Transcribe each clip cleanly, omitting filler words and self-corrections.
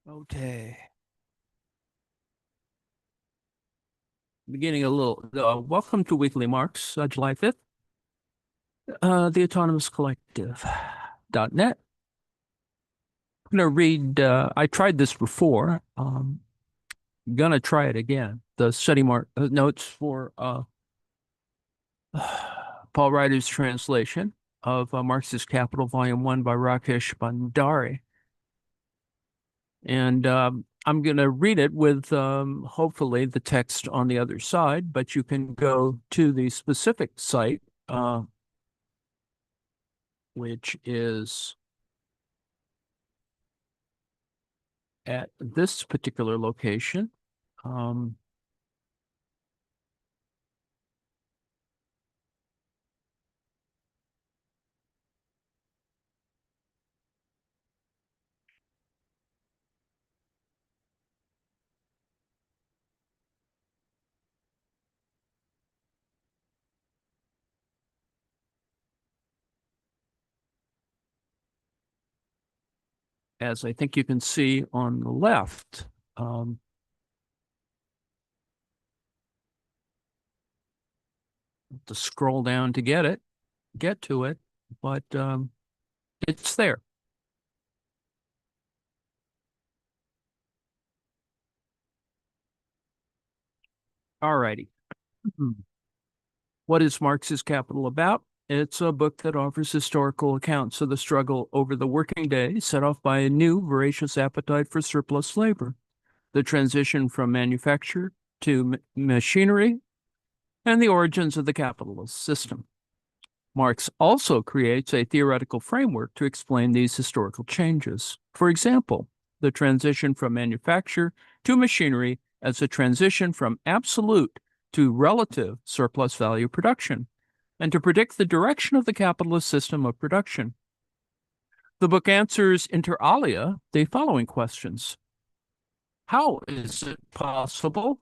Okay. Beginning a little, welcome to Weekly Marx, July 5th. The Autonomous Collective .net. I'm going to read, I tried this before. Gonna try it again. The study mark notes for Paul Ryder's translation of Marxist Capital, Volume 1 by Rakesh Bandari. And I'm going to read it with hopefully the text on the other side, but you can go to the specific site, which is at this particular location. As I think you can see on the left. To scroll down to get to it, but it's there. All righty. What is Marx's Capital about? It's a book that offers historical accounts of the struggle over the working day set off by a new voracious appetite for surplus labor, the transition from manufacture to machinery, and the origins of the capitalist system. Marx also creates a theoretical framework to explain these historical changes. For example, the transition from manufacture to machinery as a transition from absolute to relative surplus value production, and to predict the direction of the capitalist system of production. The book answers inter alia the following questions. How is it possible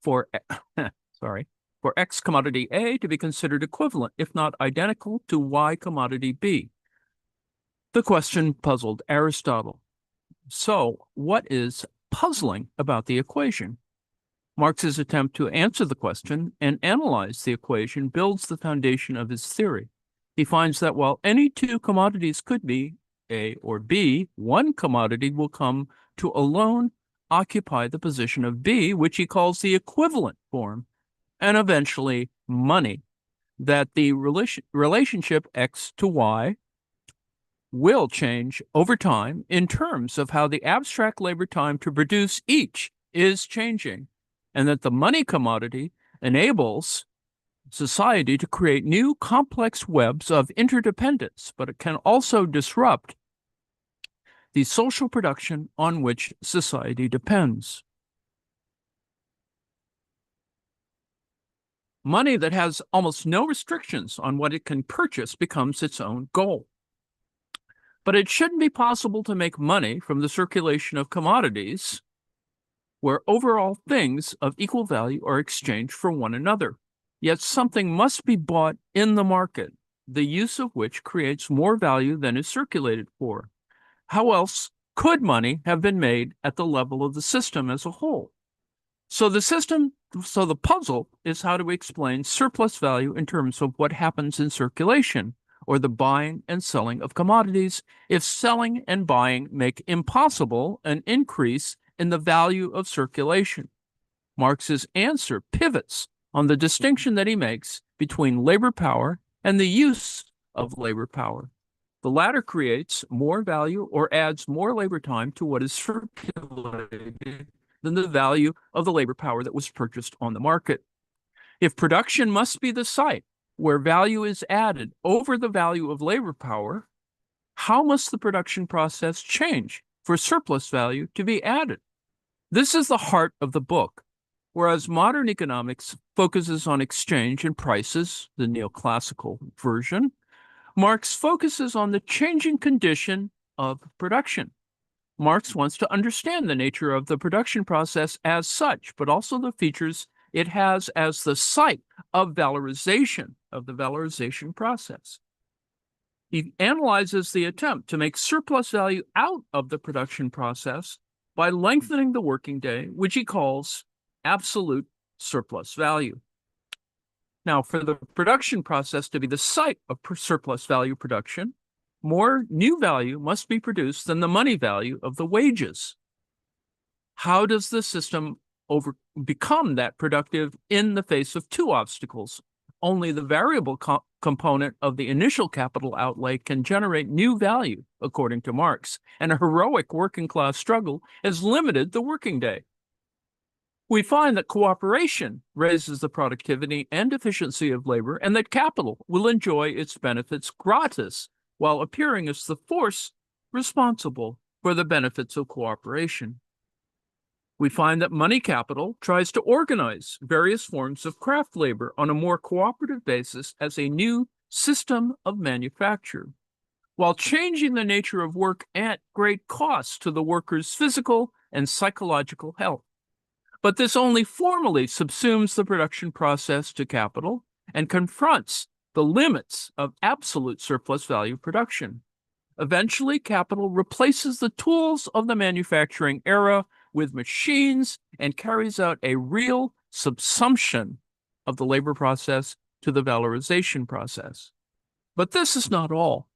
for X commodity A to be considered equivalent, if not identical, to Y commodity B? The question puzzled Aristotle. So, what is puzzling about the equation? Marx's attempt to answer the question and analyze the equation builds the foundation of his theory. He finds that while any two commodities could be A or B, one commodity will come to alone occupy the position of B, which he calls the equivalent form, and eventually money, that the relationship X to Y will change over time in terms of how the abstract labor time to produce each is changing, and that the money commodity enables society to create new complex webs of interdependence, but it can also disrupt the social production on which society depends. Money that has almost no restrictions on what it can purchase becomes its own goal. But it shouldn't be possible to make money from the circulation of commodities where overall things of equal value are exchanged for one another. Yet something must be bought in the market, the use of which creates more value than is circulated for. How else could money have been made at the level of the system as a whole? So the puzzle is how to explain surplus value in terms of what happens in circulation, or the buying and selling of commodities, if selling and buying make impossible an increase in the value of circulation. Marx's answer pivots on the distinction that he makes between labor power and the use of labor power. The latter creates more value or adds more labor time to what is circulated than the value of the labor power that was purchased on the market. If production must be the site where value is added over the value of labor power, how must the production process change for surplus value to be added? This is the heart of the book. Whereas modern economics focuses on exchange and prices, the neoclassical version, Marx focuses on the changing condition of production. Marx wants to understand the nature of the production process as such, but also the features it has as the site of valorization, of the valorization process. He analyzes the attempt to make surplus value out of the production process by lengthening the working day, which he calls absolute surplus value. Now, for the production process to be the site of surplus value production, more new value must be produced than the money value of the wages. How does the system become that productive in the face of two obstacles? Only the variable component of the initial capital outlay can generate new value, according to Marx, and a heroic working class struggle has limited the working day. We find that cooperation raises the productivity and efficiency of labor, and that capital will enjoy its benefits gratis, while appearing as the force responsible for the benefits of cooperation. We find that money capital tries to organize various forms of craft labor on a more cooperative basis as a new system of manufacture, while changing the nature of work at great cost to the worker's physical and psychological health. But this only formally subsumes the production process to capital and confronts the limits of absolute surplus value production. Eventually, capital replaces the tools of the manufacturing era with machines and carries out a real subsumption of the labor process to the valorization process. But this is not all.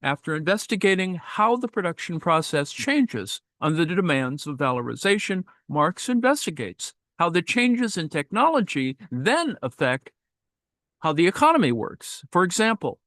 After investigating how the production process changes under the demands of valorization, Marx investigates how the changes in technology then affect how the economy works. For example,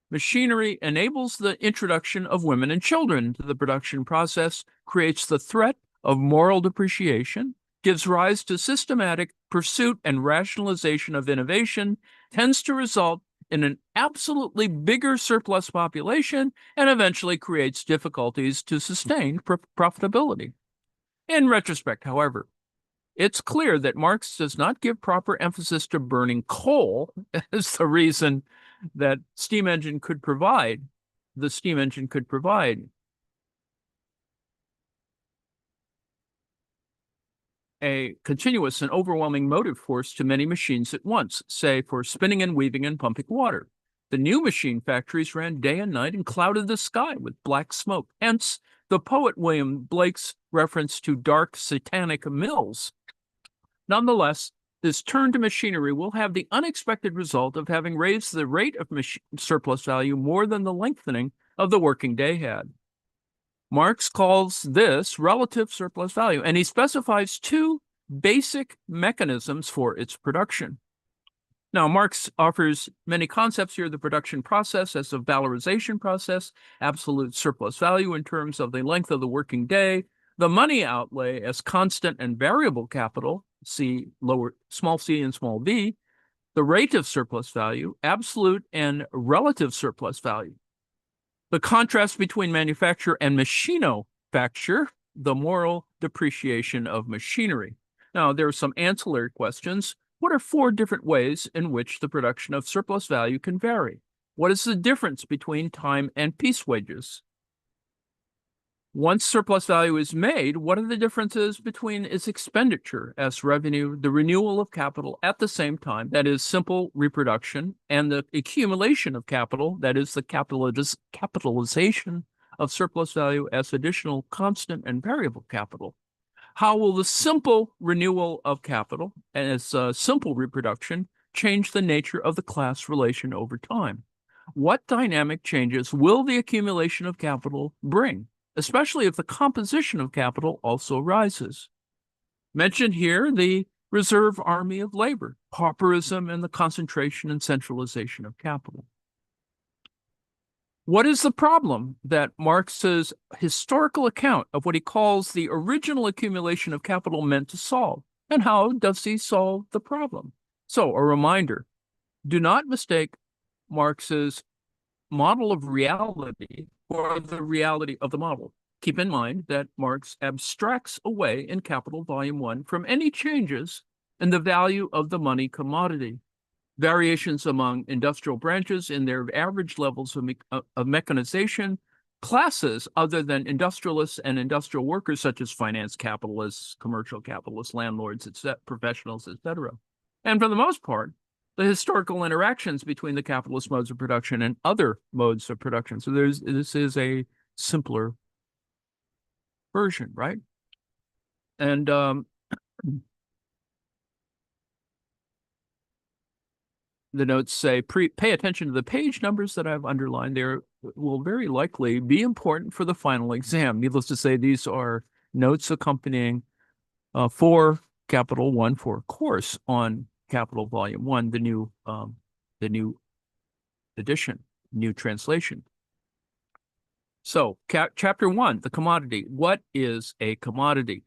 machinery enables the introduction of women and children to the production process, creates the threat of moral depreciation, gives rise to systematic pursuit and rationalization of innovation, tends to result in an absolutely bigger surplus population, and eventually creates difficulties to sustain profitability. In retrospect, however, it's clear that Marx does not give proper emphasis to burning coal as the reason that the steam engine could provide a continuous and overwhelming motive force to many machines at once, say for spinning and weaving and pumping water. The new machine factories ran day and night and clouded the sky with black smoke. Hence, the poet William Blake's reference to dark satanic mills. Nonetheless, this turn to machinery will have the unexpected result of having raised the rate of surplus value more than the lengthening of the working day had. Marx calls this relative surplus value, and he specifies two basic mechanisms for its production. Now, Marx offers many concepts here: the production process as a valorization process, absolute surplus value in terms of the length of the working day, the money outlay as constant and variable capital, small c and small v, the rate of surplus value, absolute and relative surplus value. The contrast between manufacture and machinofacture, the moral depreciation of machinery. Now, there are some ancillary questions. What are 4 different ways in which the production of surplus value can vary? What is the difference between time and piece wages? Once surplus value is made, what are the differences between its expenditure as revenue, the renewal of capital at the same time, that is simple reproduction, and the accumulation of capital, that is the capitalization of surplus value as additional constant and variable capital? How will the simple renewal of capital as simple reproduction change the nature of the class relation over time? What dynamic changes will the accumulation of capital bring, especially if the composition of capital also rises? Mentioned here the reserve army of labor, pauperism, and the concentration and centralization of capital. What is the problem that Marx's historical account of what he calls the original accumulation of capital meant to solve? And how does he solve the problem? So, a reminder, do not mistake Marx's model of reality for the reality of the model. Keep in mind that Marx abstracts away in Capital Volume 1 from any changes in the value of the money commodity. Variations among industrial branches in their average levels of mechanization, classes other than industrialists and industrial workers, such as finance capitalists, commercial capitalists, landlords, professionals, etc. And for the most part, the historical interactions between the capitalist modes of production and other modes of production. So this is a simpler version, right? And the notes say, pay attention to the page numbers that I've underlined. They will very likely be important for the final exam. Needless to say, these are notes accompanying for Capital 1 for course on Capital Volume 1, the new edition, new translation. So, Chapter 1, the commodity. What is a commodity?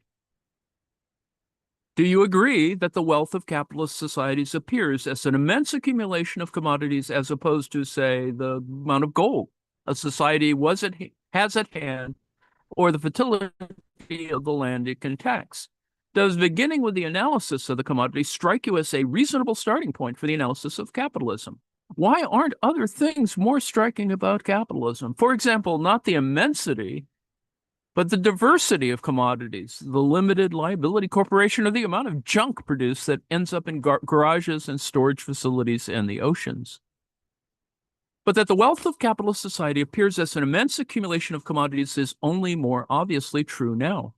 Do you agree that the wealth of capitalist societies appears as an immense accumulation of commodities as opposed to, say, the amount of gold a society has at hand or the fertility of the land it can tax? Does beginning with the analysis of the commodity strike you as a reasonable starting point for the analysis of capitalism? Why aren't other things more striking about capitalism? For example, not the immensity, but the diversity of commodities, the limited liability corporation, or the amount of junk produced that ends up in garages and storage facilities and the oceans. But that the wealth of capitalist society appears as an immense accumulation of commodities is only more obviously true now.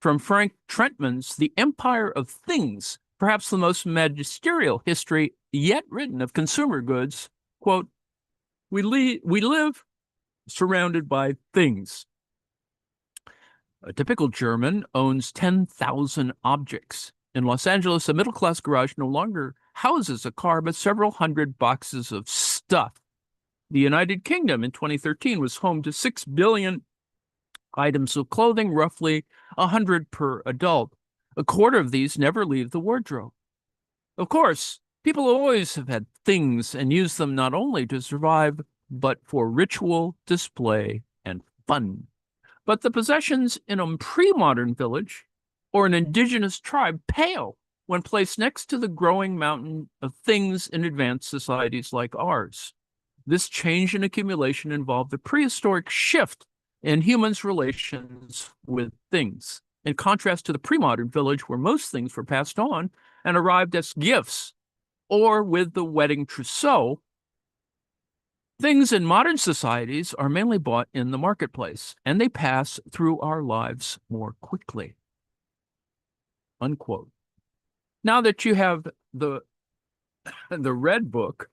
From Frank Trentman's The Empire of Things, perhaps the most magisterial history yet written of consumer goods, quote, we live surrounded by things. A typical German owns 10,000 objects. In Los Angeles, a middle-class garage no longer houses a car, but several hundred boxes of stuff. The United Kingdom in 2013 was home to 6 billion items of clothing, roughly 100 per adult. A quarter of these never leave the wardrobe. Of course, people always have had things and used them not only to survive, but for ritual, display, and fun. But the possessions in a pre-modern village or an indigenous tribe pale when placed next to the growing mountain of things in advanced societies like ours. This change in accumulation involved a prehistoric shift in humans' relations with things, in contrast to the pre-modern village where most things were passed on and arrived as gifts, or with the wedding trousseau. Things in modern societies are mainly bought in the marketplace, and they pass through our lives more quickly. Unquote. Now that you have the red book,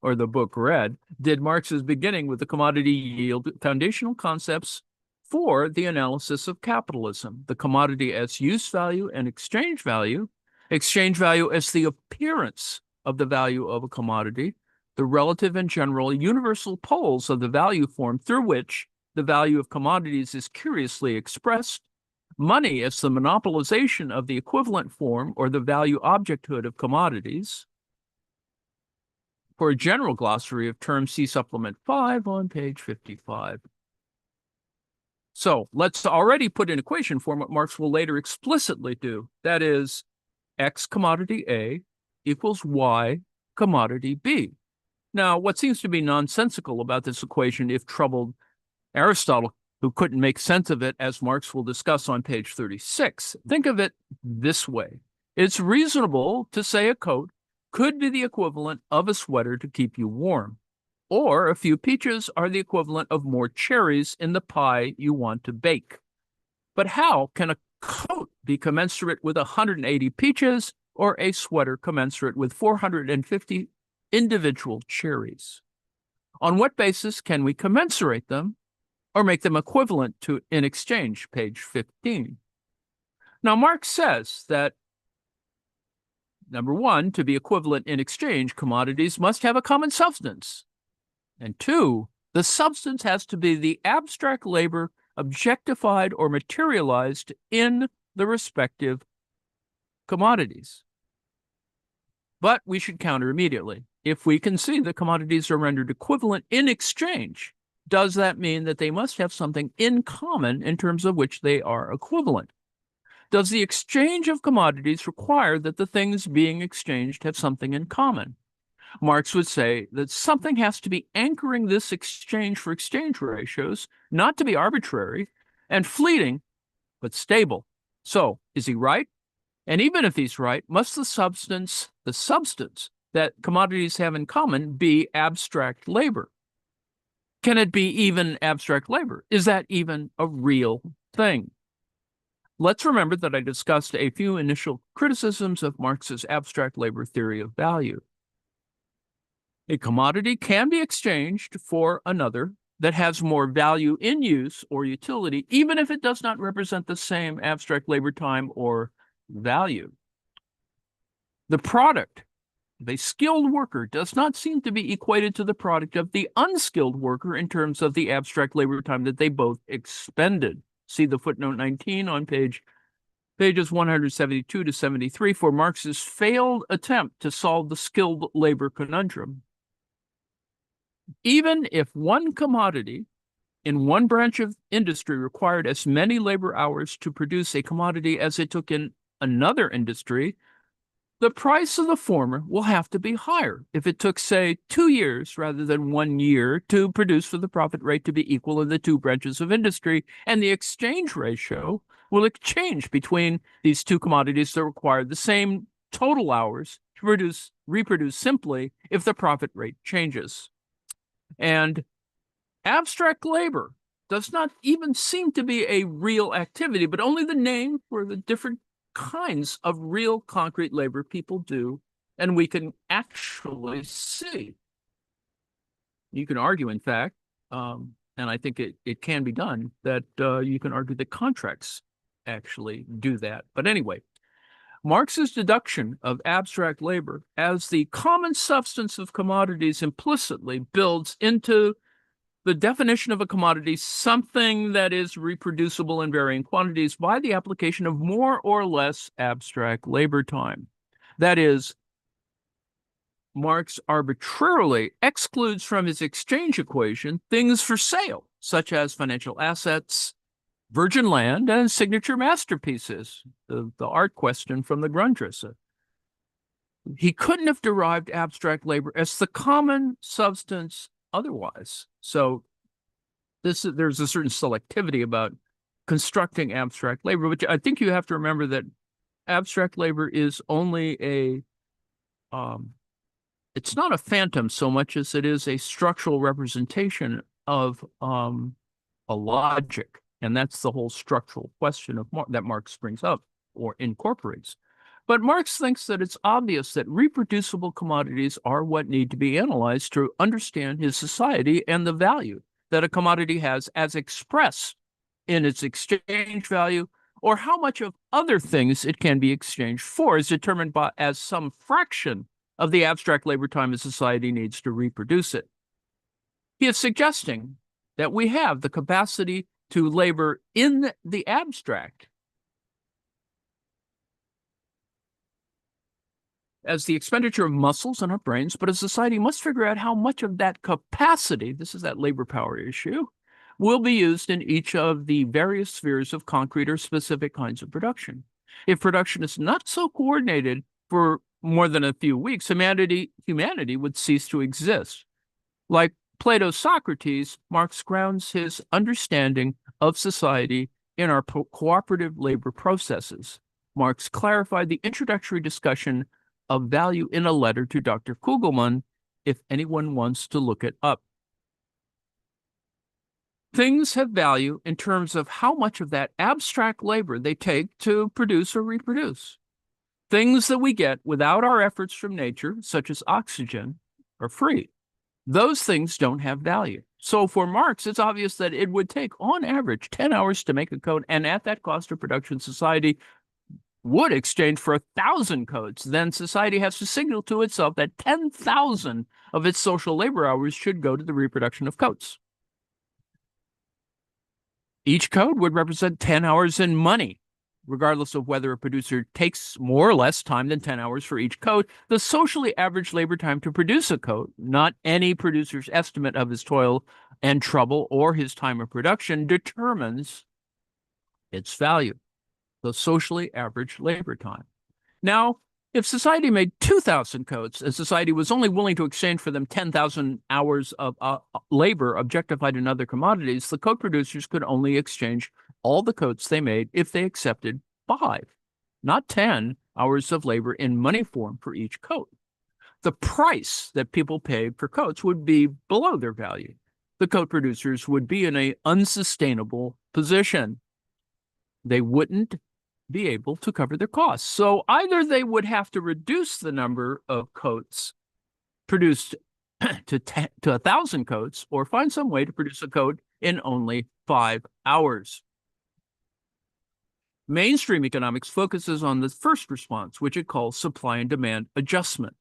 or the book Red, did Marx's beginning with the commodity yield foundational concepts for the analysis of capitalism, the commodity as use value and exchange value as the appearance of the value of a commodity, the relative and general universal poles of the value form through which the value of commodities is curiously expressed, money as the monopolization of the equivalent form or the value objecthood of commodities. For a general glossary of terms, see Supplement 5 on page 55. So let's already put in equation form what Marx will later explicitly do. That is, X commodity A equals Y commodity B. Now, what seems to be nonsensical about this equation, if troubled Aristotle, who couldn't make sense of it, as Marx will discuss on page 36, think of it this way. It's reasonable to say a coat could be the equivalent of a sweater to keep you warm, or a few peaches are the equivalent of more cherries in the pie you want to bake. But how can a coat be commensurate with 180 peaches or a sweater commensurate with 450 individual cherries? On what basis can we commensurate them or make them equivalent to in exchange, page 15? Now, Marx says that, number one, to be equivalent in exchange, commodities must have a common substance. And two, the substance has to be the abstract labor objectified or materialized in the respective commodities. But we should counter immediately. If we concede that commodities are rendered equivalent in exchange, does that mean that they must have something in common in terms of which they are equivalent? Does the exchange of commodities require that the things being exchanged have something in common? Marx would say that something has to be anchoring this exchange for exchange ratios, not to be arbitrary and fleeting, but stable. So, is he right? And even if he's right, must the substance that commodities have in common be abstract labor? Can it be even abstract labor? Is that even a real thing? Let's remember that I discussed a few initial criticisms of Marx's abstract labor theory of value. A commodity can be exchanged for another that has more value in use or utility, even if it does not represent the same abstract labor time or value. The product of a skilled worker does not seem to be equated to the product of the unskilled worker in terms of the abstract labor time that they both expended. See the footnote 19 on pages 172 to 73 for Marx's failed attempt to solve the skilled labor conundrum. Even if one commodity in one branch of industry required as many labor hours to produce a commodity as it took in another industry, the price of the former will have to be higher if it took, say, 2 years rather than 1 year to produce for the profit rate to be equal in the two branches of industry, and the exchange ratio will exchange between these two commodities that require the same total hours to reproduce simply if the profit rate changes. And abstract labor does not even seem to be a real activity, but only the name for the different kinds of real concrete labor people do, and we can actually see. You can argue, in fact, and I think it can be done, that you can argue that contracts actually do that. But anyway, Marx's deduction of abstract labor as the common substance of commodities implicitly builds into the definition of a commodity something that is reproducible in varying quantities by the application of more or less abstract labor time. That is, Marx arbitrarily excludes from his exchange equation things for sale, such as financial assets, virgin land, and signature masterpieces, the art question from the Grundrisse. He couldn't have derived abstract labor as the common substance otherwise. So there's a certain selectivity about constructing abstract labor, which I think you have to remember that abstract labor is only it's not a phantom so much as it is a structural representation of a logic. And that's the whole structural question of that Marx brings up or incorporates. But Marx thinks that it's obvious that reproducible commodities are what need to be analyzed to understand his society and the value that a commodity has as expressed in its exchange value, or how much of other things it can be exchanged for is determined by as some fraction of the abstract labor time a society needs to reproduce it. He is suggesting that we have the capacity to labor in the abstract as the expenditure of muscles in our brains, but a society must figure out how much of that capacity, this is that labor power issue, will be used in each of the various spheres of concrete or specific kinds of production. If production is not so coordinated for more than a few weeks, humanity would cease to exist. Like Plato's Socrates, Marx grounds his understanding of society in our cooperative labor processes. Marx clarified the introductory discussion of value in a letter to Dr. Kugelmann, if anyone wants to look it up. Things have value in terms of how much of that abstract labor they take to produce or reproduce. Things that we get without our efforts from nature, such as oxygen, are free. Those things don't have value. So for Marx, it's obvious that it would take, on average, 10 hours to make a coat, and at that cost of production, society would exchange for 1,000 coats. Then society has to signal to itself that 10,000 of its social labor hours should go to the reproduction of coats. Each coat would represent 10 hours in money, regardless of whether a producer takes more or less time than 10 hours for each coat. The socially average labor time to produce a coat, not any producer's estimate of his toil and trouble or his time of production, determines its value, the socially average labor time. Now, if society made 2,000 coats and society was only willing to exchange for them 10,000 hours of labor objectified in other commodities, the coat producers could only exchange all the coats they made if they accepted 5. not 10 hours of labor in money form for each coat. The price that people paid for coats would be below their value. The coat producers would be in an unsustainable position. They wouldn't be able to cover their costs. So either they would have to reduce the number of coats produced to 1,000 coats, or find some way to produce a coat in only 5 hours. Mainstream economics focuses on the first response, which it calls supply and demand adjustment.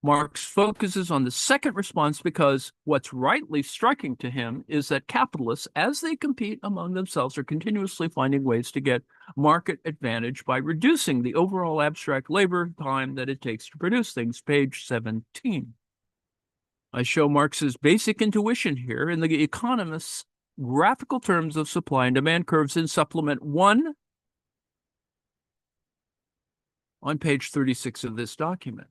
Marx focuses on the second response because what's rightly striking to him is that capitalists, as they compete among themselves, are continuously finding ways to get market advantage by reducing the overall abstract labor time that it takes to produce things. Page 17. I show Marx's basic intuition here in the economist's graphical terms of supply and demand curves in supplement 1 on page 36 of this document.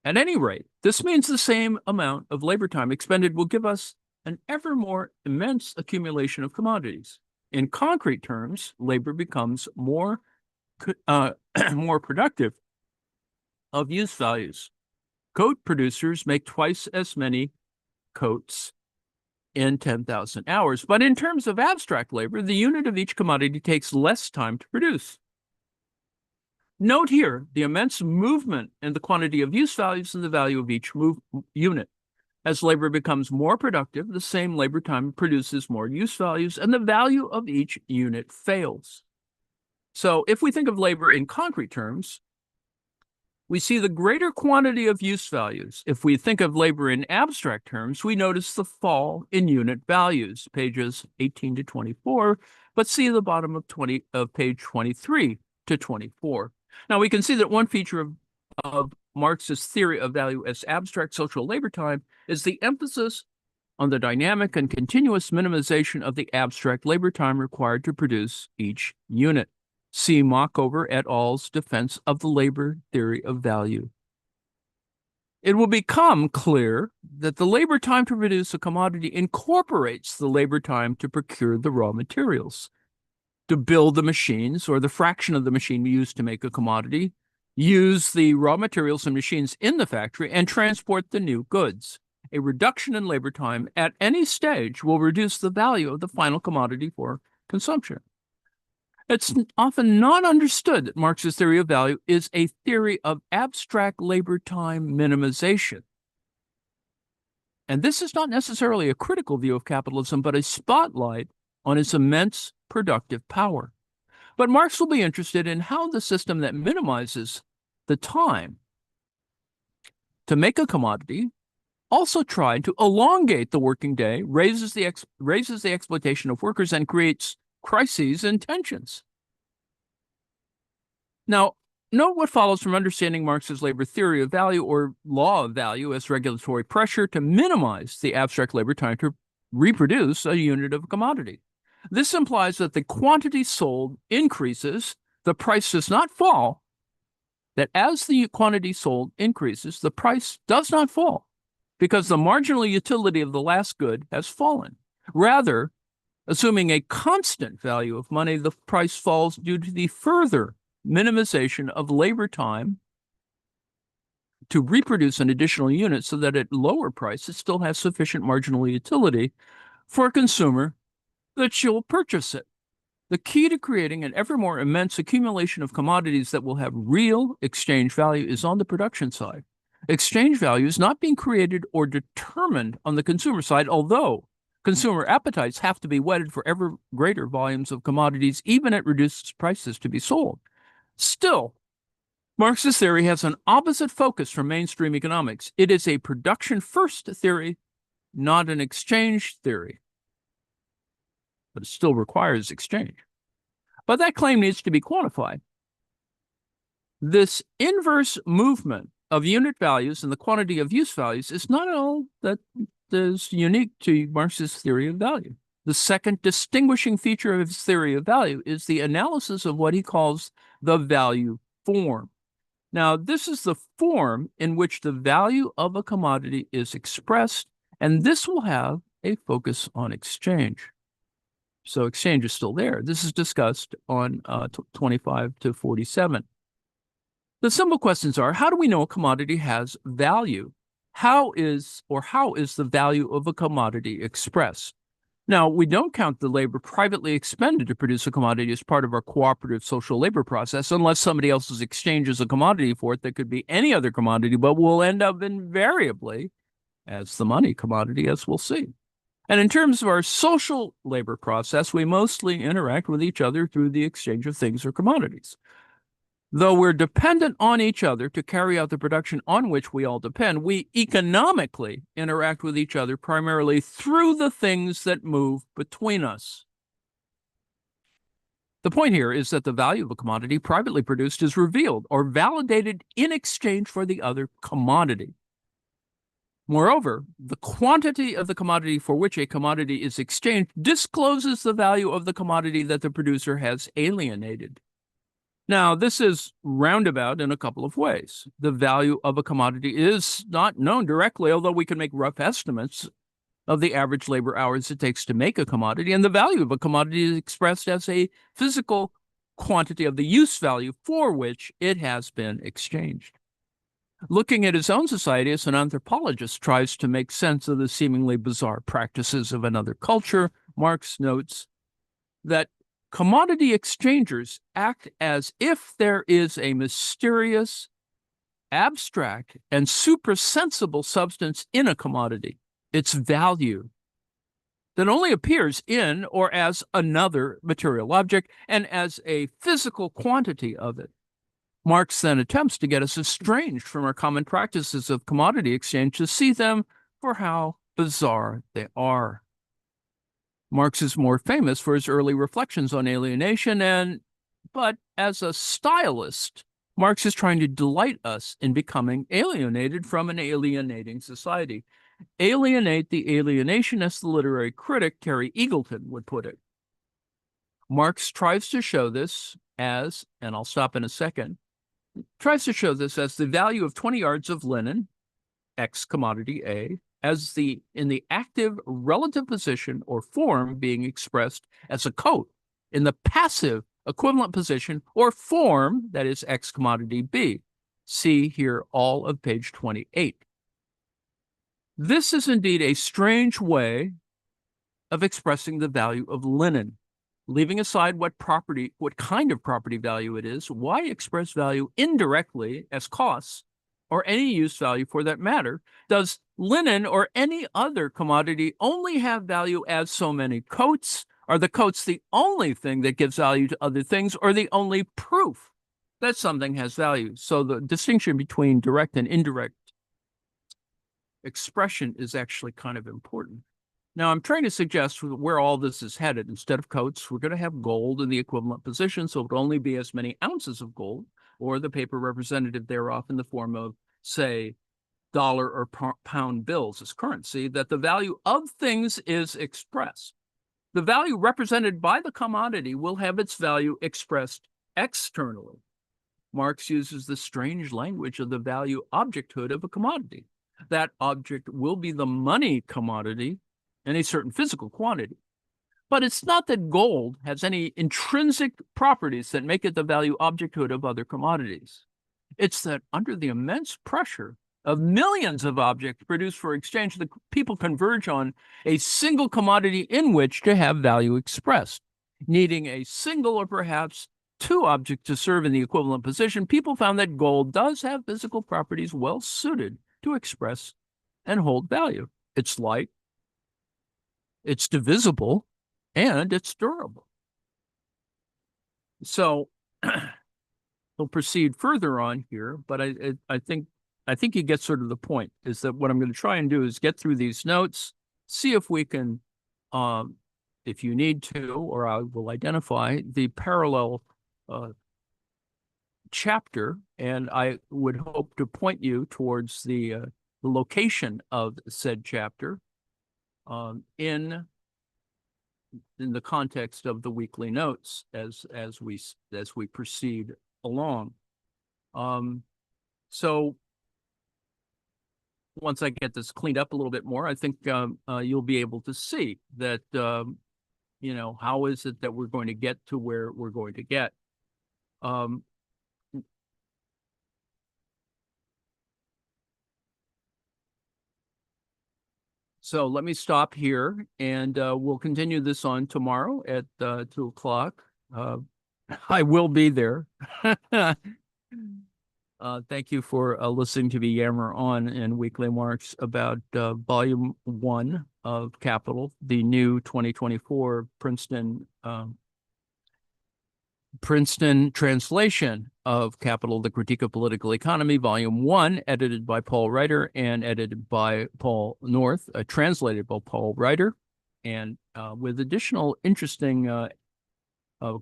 At any rate, this means the same amount of labor time expended will give us an ever more immense accumulation of commodities. In concrete terms, labor becomes more productive of use values. Coat producers make twice as many coats in 10,000 hours. But in terms of abstract labor, the unit of each commodity takes less time to produce. Note here the immense movement in the quantity of use values and the value of each unit. As labor becomes more productive, the same labor time produces more use values, and the value of each unit fails. So if we think of labor in concrete terms, we see the greater quantity of use values. If we think of labor in abstract terms, we notice the fall in unit values, pages 18 to 24, but see the bottom of page 23 to 24. Now, we can see that one feature of Marx's theory of value as abstract social labor time is the emphasis on the dynamic and continuous minimization of the abstract labor time required to produce each unit. See Mockover et al.'s defense of the labor theory of value. It will become clear that the labor time to produce a commodity incorporates the labor time to procure the raw materials, to build the machines or the fraction of the machine used to make a commodity, use the raw materials and machines in the factory, and transport the new goods. A reduction in labor time at any stage will reduce the value of the final commodity for consumption. It's often not understood that Marx's theory of value is a theory of abstract labor time minimization. And this is not necessarily a critical view of capitalism, but a spotlight on its immense productive power. But Marx will be interested in how the system that minimizes the time to make a commodity also tried to elongate the working day, raises the exploitation of workers, and creates crises and tensions. Now, note what follows from understanding Marx's labor theory of value or law of value as regulatory pressure to minimize the abstract labor time to reproduce a unit of a commodity. This implies that the quantity sold increases, the price does not fall, that as the quantity sold increases, the price does not fall because the marginal utility of the last good has fallen. Rather, assuming a constant value of money, the price falls due to the further minimization of labor time to reproduce an additional unit so that at lower price, it still has sufficient marginal utility for a consumer that she'll purchase it. The key to creating an ever more immense accumulation of commodities that will have real exchange value is on the production side. Exchange value is not being created or determined on the consumer side, although consumer appetites have to be whetted for ever greater volumes of commodities, even at reduced prices to be sold. Still, Marx's theory has an opposite focus from mainstream economics. It is a production-first theory, not an exchange theory. But it still requires exchange. But that claim needs to be quantified. This inverse movement of unit values and the quantity of use values is not all that is unique to Marx's theory of value. The second distinguishing feature of his theory of value is the analysis of what he calls the value form. Now, this is the form in which the value of a commodity is expressed, and this will have a focus on exchange. So exchange is still there. This is discussed on 25 to 47. The simple questions are, how do we know a commodity has value? How is the value of a commodity expressed? Now, we don't count the labor privately expended to produce a commodity as part of our cooperative social labor process unless somebody else's exchanges a commodity for it that could be any other commodity, but will end up invariably as the money commodity, as we'll see. And in terms of our social labor process, we mostly interact with each other through the exchange of things or commodities. Though we're dependent on each other to carry out the production on which we all depend, we economically interact with each other primarily through the things that move between us. The point here is that the value of a commodity privately produced is revealed or validated in exchange for the other commodity. Moreover, the quantity of the commodity for which a commodity is exchanged discloses the value of the commodity that the producer has alienated. Now, this is roundabout in a couple of ways. The value of a commodity is not known directly, although we can make rough estimates of the average labor hours it takes to make a commodity, and the value of a commodity is expressed as a physical quantity of the use value for which it has been exchanged. Looking at his own society as an anthropologist tries to make sense of the seemingly bizarre practices of another culture, Marx notes that commodity exchangers act as if there is a mysterious, abstract, and suprasensible substance in a commodity, its value, that only appears in or as another material object and as a physical quantity of it. Marx then attempts to get us estranged from our common practices of commodity exchange to see them for how bizarre they are. Marx is more famous for his early reflections on alienation, but as a stylist, Marx is trying to delight us in becoming alienated from an alienating society. Alienate the alienation, as the literary critic Terry Eagleton would put it. Marx tries to show this as, and I'll stop in a second, tries to show this as the value of 20 yards of linen, X commodity A, as in the active relative position or form being expressed as a coat in the passive equivalent position or form, that is X commodity B. See here all of page 28. This is indeed a strange way of expressing the value of linen. Leaving aside what kind of property value it is, why express value indirectly as costs or any use value for that matter? Does linen or any other commodity only have value as so many coats? Are the coats the only thing that gives value to other things, or the only proof that something has value? So the distinction between direct and indirect expression is actually kind of important. Now, I'm trying to suggest where all this is headed. Instead of coats, we're going to have gold in the equivalent position, so it would only be as many ounces of gold, or the paper representative thereof in the form of, say, dollar or pound bills as currency, that the value of things is expressed. The value represented by the commodity will have its value expressed externally. Marx uses the strange language of the value objecthood of a commodity. That object will be the money commodity in a certain physical quantity. But it's not that gold has any intrinsic properties that make it the value objecthood of other commodities. It's that under the immense pressure of millions of objects produced for exchange, the people converge on a single commodity in which to have value expressed. Needing a single or perhaps two objects to serve in the equivalent position, people found that gold does have physical properties well suited to express and hold value. It's light, it's divisible, and it's durable. So we'll proceed further on here, but I think you get sort of the point, is that what I'm going to try and do is get through these notes, see if we can, if you need to, or I will identify the parallel chapter, and I would hope to point you towards the location of said chapter in the context of the weekly notes as we proceed along. So once I get this cleaned up a little bit more, I think you'll be able to see that how is it that we're going to get to where we're going to get. So let me stop here, and we'll continue this on tomorrow at 2 o'clock. I will be there. Thank you for listening to me yammer on in Weekly Marx about Volume 1 of Capital, the new 2024 Princeton translation of Capital, The Critique of Political Economy, Volume 1, edited by Paul Reiter and edited by Paul North, translated by Paul Reiter, and with additional interesting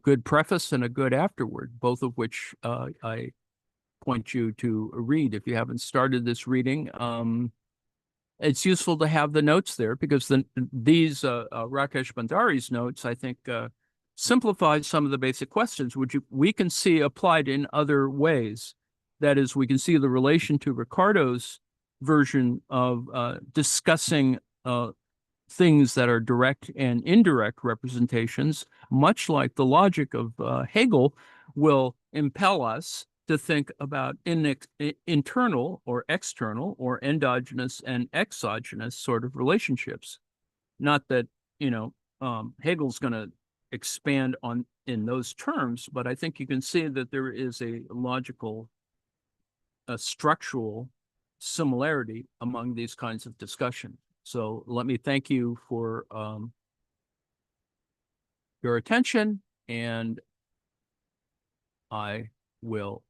good preface and a good afterword, both of which I point you to read if you haven't started this reading. It's useful to have the notes there because these Rakesh Bandari's notes, I think, simplify some of the basic questions, which we can see applied in other ways. That is, we can see the relation to Ricardo's version of discussing things that are direct and indirect representations, much like the logic of Hegel will impel us to think about internal or external or endogenous and exogenous sort of relationships. Not that, Hegel's going to expand on in those terms, but I think you can see that there is a logical, a structural similarity among these kinds of discussion. So let me thank you for your attention, and I will